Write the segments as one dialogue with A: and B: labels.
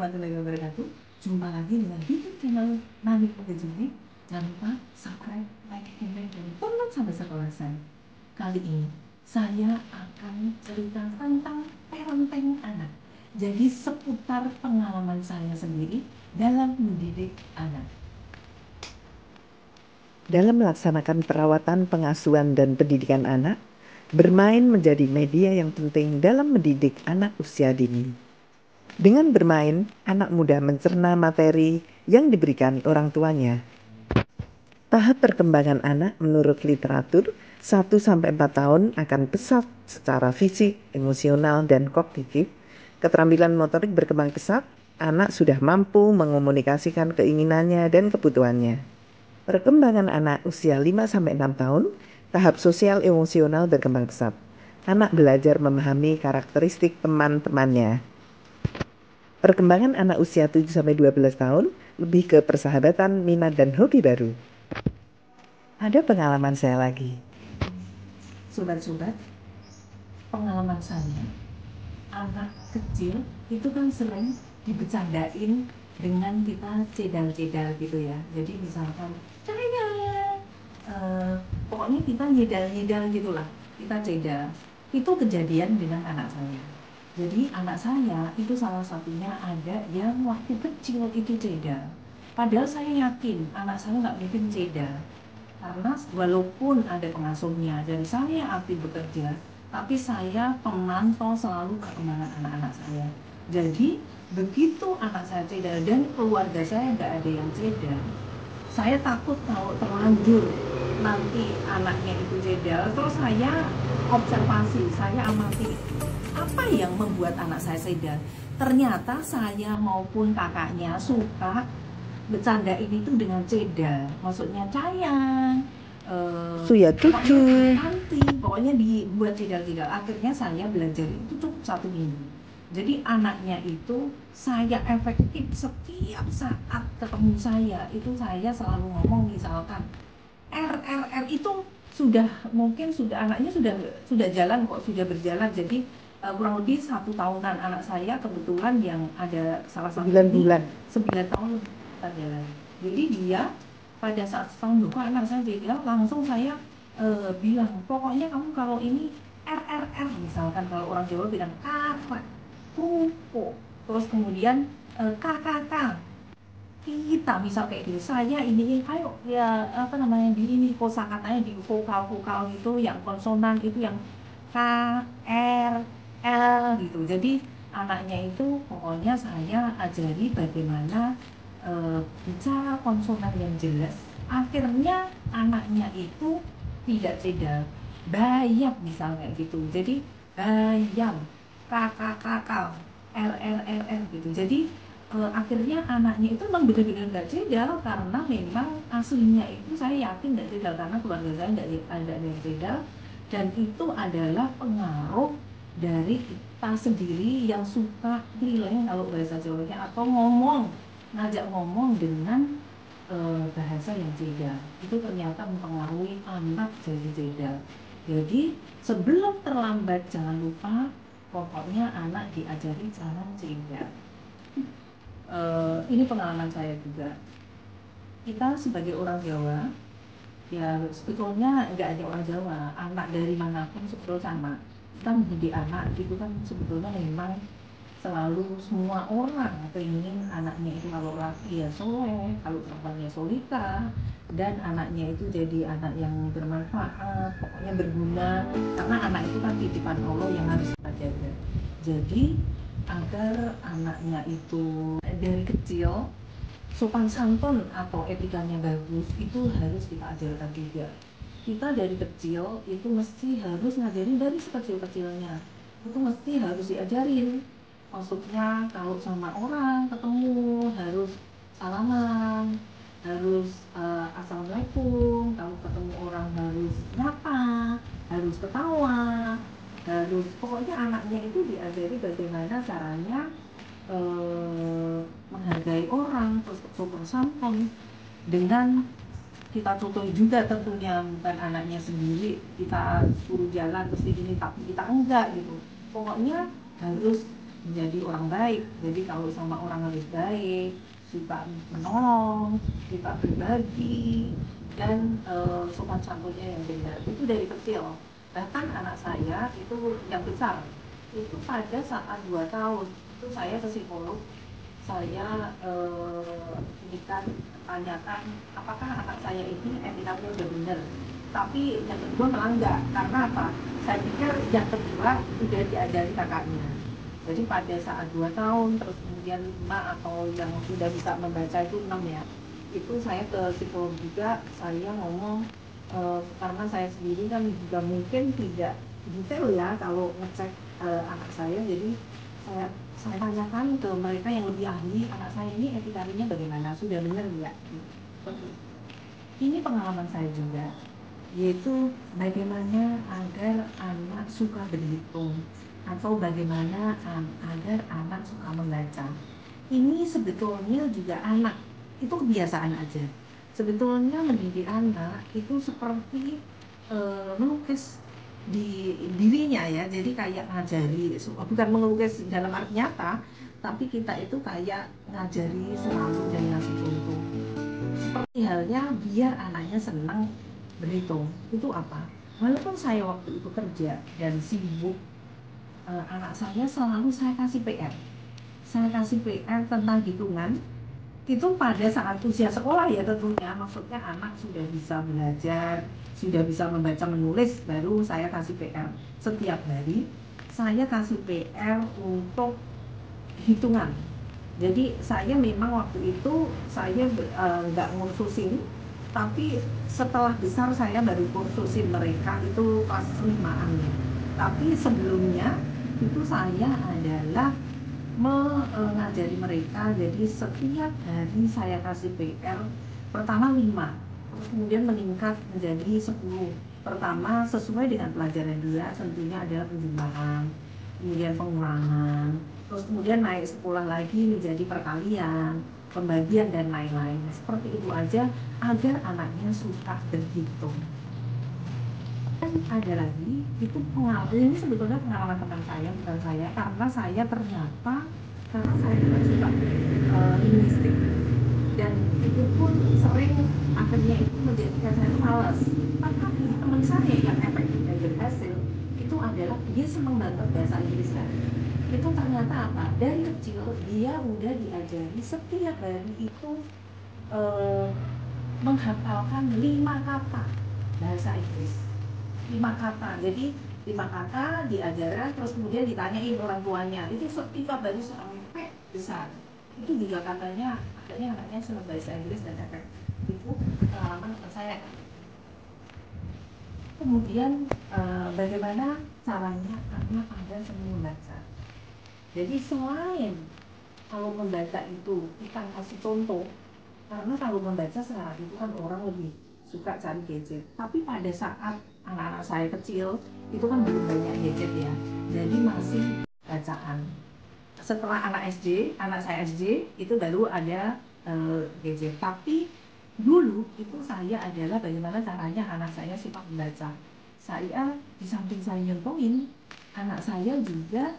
A: warahmatullahi wabarakatuh. Jumpa lagi dengan YouTube channel Nani Pegajuni. Jangan lupa subscribe, like, comment, dan tonton sampai selesai. Kali ini saya akan cerita tentang parenting anak. Jadi seputar pengalaman saya sendiri dalam mendidik anak.
B: Dalam melaksanakan perawatan, pengasuhan, dan pendidikan anak, bermain menjadi media yang penting dalam mendidik anak usia dini. Dengan bermain, anak mudah mencerna materi yang diberikan orang tuanya. Tahap perkembangan anak menurut literatur 1-4 tahun akan pesat secara fisik, emosional, dan kognitif. Keterampilan motorik berkembang pesat, anak sudah mampu mengomunikasikan keinginannya dan kebutuhannya. Perkembangan anak usia 5-6 tahun, tahap sosial emosional berkembang pesat. Anak belajar memahami karakteristik teman-temannya. Perkembangan anak usia 7-12 tahun lebih ke persahabatan, minat, dan hobi baru. Ada pengalaman saya lagi.
A: Sobat-sobat, pengalaman saya, anak kecil itu kan sering dibecandain dengan kita cedal-cedal gitu ya. Jadi misalkan pokoknya kita nyedal-nyedal gitulah, kita cedal. Itu kejadian dengan anak saya. Jadi anak saya itu salah satunya ada yang waktu kecil itu cedal. Padahal saya yakin anak saya nggak mungkin cedal, karena walaupun ada pengasuhnya dan saya aktif bekerja, tapi saya pemantau selalu perkembangan anak-anak saya. Jadi begitu anak saya cedal dan keluarga saya nggak ada yang cedal, saya takut kalau terlanjur nanti anaknya itu cedal, terus saya observasi, saya amati apa yang membuat anak saya cedal. Ternyata saya maupun kakaknya suka bercanda ini tuh dengan cedal, maksudnya sayang,
B: Suya cucu.
A: pokoknya dibuat cedal-cedal. Akhirnya saya belajar itu cukup 1 minggu. Jadi anaknya itu saya efektif setiap saat ketemu saya itu saya selalu ngomong misalkan R itu sudah mungkin sudah anaknya sudah jalan kok, sudah berjalan. Jadi kurang lebih 1 tahunan anak saya kebetulan yang ada salah satu
B: 9 bulan.
A: 9 tahun jalan. Jadi dia pada saat setahun kok anak saya jadi langsung saya bilang pokoknya kamu kalau ini R misalkan kalau orang Jawa bilang kakak, pupuk, terus kemudian kakak kita misal kayak gitu saya ini ayo ya apa namanya di ini kosakatanya di vokal itu yang konsonan itu yang K R L gitu. Jadi anaknya itu pokoknya saya ajari bagaimana bicara konsonan yang jelas. Akhirnya anaknya itu tidak cedal, bayam misalnya gitu. Jadi bayam, kakak, L gitu. Jadi akhirnya anaknya itu memang benar-benar nggak cedal karena memang aslinya itu saya yakin nggak cedal karena keluarga saya nggak ada yang cedal, dan itu adalah pengaruh dari kita sendiri yang suka nilai kalau bahasa Jawanya atau ngajak ngomong dengan bahasa yang cedal itu ternyata mempengaruhi anak jadi cedal. Jadi sebelum terlambat jangan lupa pokoknya anak diajari cara cedal. Ini pengalaman saya juga. Kita sebagai orang Jawa, ya sebetulnya nggak ada orang Jawa, anak dari manapun sebetulnya sama. Kita mendidik anak itu kan sebetulnya memang selalu semua orang pengen anaknya itu kalau laki ya soleh, kalau perempuannya solika, dan anaknya itu jadi anak yang bermanfaat, pokoknya berguna, karena anak itu kan titipan Allah yang harus kita jaga. Jadi agar anaknya itu dari kecil sopan santun atau etikanya bagus itu harus kita ajarkan juga. Kita dari kecil itu mesti harus ngajarin dari sekecil-kecilnya, itu mesti harus diajarin. Maksudnya kalau sama orang ketemu harus salaman, harus assalamualaikum, kalau ketemu orang harus nyapa, harus ketawa, harus pokoknya anaknya itu diajari bagaimana caranya menghargai orang, terus sopan santun. Dengan kita contohi juga tentunya, bukan anaknya sendiri kita suruh jalan terus ini tapi kita enggak gitu. Pokoknya harus menjadi orang baik. Jadi kalau sama orang harus baik, suka menolong, suka berbagi, dan sopan santunnya yang benar. Itu dari kecil. Bahkan anak saya itu yang besar, itu pada saat 2 tahun, itu saya ke psikolog, saya berikan, tanyakan apakah anak saya ini etikanya udah benar. Tapi yang kedua malah enggak, karena apa? Saya pikir yang kedua udah diajari kakaknya. Jadi pada saat 2 tahun, terus kemudian 5, atau yang sudah bisa membaca itu 6 ya. Itu saya ke psikolog juga, saya ngomong karena saya sendiri kan juga mungkin tidak detail ya kalau ngecek anak saya, jadi saya tanyakan ke mereka yang lebih ahli, anak saya ini etikanya bagaimana, sudah benar enggak? Ini pengalaman saya juga, yaitu bagaimana agar anak suka berhitung, atau bagaimana agar anak suka membaca. Ini sebetulnya juga anak, itu kebiasaan aja. Sebetulnya mendidik anak itu seperti melukis di dirinya ya, jadi kayak ngajari, bukan melukis dalam arti nyata, tapi kita itu kayak ngajari selalu dan ngasih contoh. Seperti halnya biar anaknya senang berhitung. Itu apa? Walaupun saya waktu itu kerja dan sibuk, anak saya selalu saya kasih PR. Saya kasih PR tentang hitungan. Itu pada saat usia sekolah ya tentunya, maksudnya anak sudah bisa belajar, sudah bisa membaca menulis, baru saya kasih PR. Setiap hari saya kasih PR untuk hitungan. Jadi saya memang waktu itu saya nggak ngursusin, tapi setelah besar saya baru kursusin mereka itu kelas 5-an ya. Tapi sebelumnya itu saya adalah mengajari mereka, jadi setiap hari saya kasih PR. Pertama 5, terus kemudian meningkat menjadi 10. Pertama sesuai dengan pelajaran dia, tentunya adalah penjumlahan, kemudian pengulangan, terus kemudian naik sekolah lagi menjadi perkalian, pembagian, dan lain-lain. Seperti itu aja agar anaknya suka berhitung. Dan ada lagi, itu pengalaman, ini sebetulnya pengalaman teman saya, bukan saya, karena saya ternyata, karena saya juga suka linguistik, dan itu pun sering akhirnya itu menjadikan saya malas. Tetapi teman saya yang efektif dan berhasil itu adalah dia senang banget bahasa Inggris kan. Itu ternyata apa? Dari kecil dia udah diajari setiap hari itu eh, menghafalkan 5 kata bahasa Inggris. 5 kata. Jadi 5 kata diajarkan, terus kemudian ditanyain orang tuanya. Itu setiap hari sampai besar. Itu juga katanya akhirnya anaknya senang bahasa Inggris dan efek. Itu pengalaman saya. Kemudian bagaimana caranya anak agar senang membaca. Jadi selain kalau membaca itu kita kasih contoh, karena kalau membaca sekarang itu kan orang lebih suka cari gadget. Tapi pada saat anak-anak saya kecil itu kan belum banyak gadget ya, jadi masih bacaan. Setelah anak saya SD itu baru ada gadget. Tapi dulu itu saya adalah bagaimana caranya anak saya suka membaca. Saya di samping saya nyontohin, anak saya juga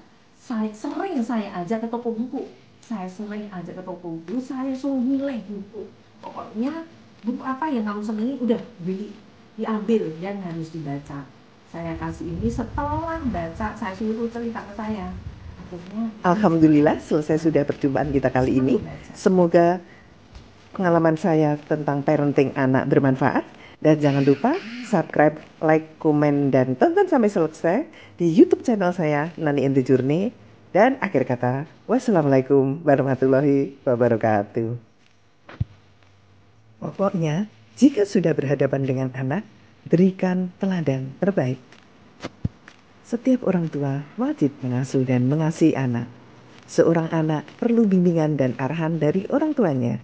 A: sering saya ajak ke toko buku. Saya sering ajak ke toko buku, saya suruh milih buku. Pokoknya buku apa yang kamu senangi udah beli, diambil dan harus dibaca. Saya kasih ini, setelah baca saya suruh cerita ke saya. Akhirnya
B: Alhamdulillah selesai sudah perjumpaan kita kali ini. Semoga pengalaman saya tentang parenting anak bermanfaat. Dan jangan lupa subscribe, like, komen, dan tonton sampai selesai di YouTube channel saya, Nani and the Journey. Dan akhir kata, wassalamualaikum warahmatullahi wabarakatuh. Pokoknya, jika sudah berhadapan dengan anak, berikan teladan terbaik. Setiap orang tua wajib mengasuh dan mengasihi anak. Seorang anak perlu bimbingan dan arahan dari orang tuanya.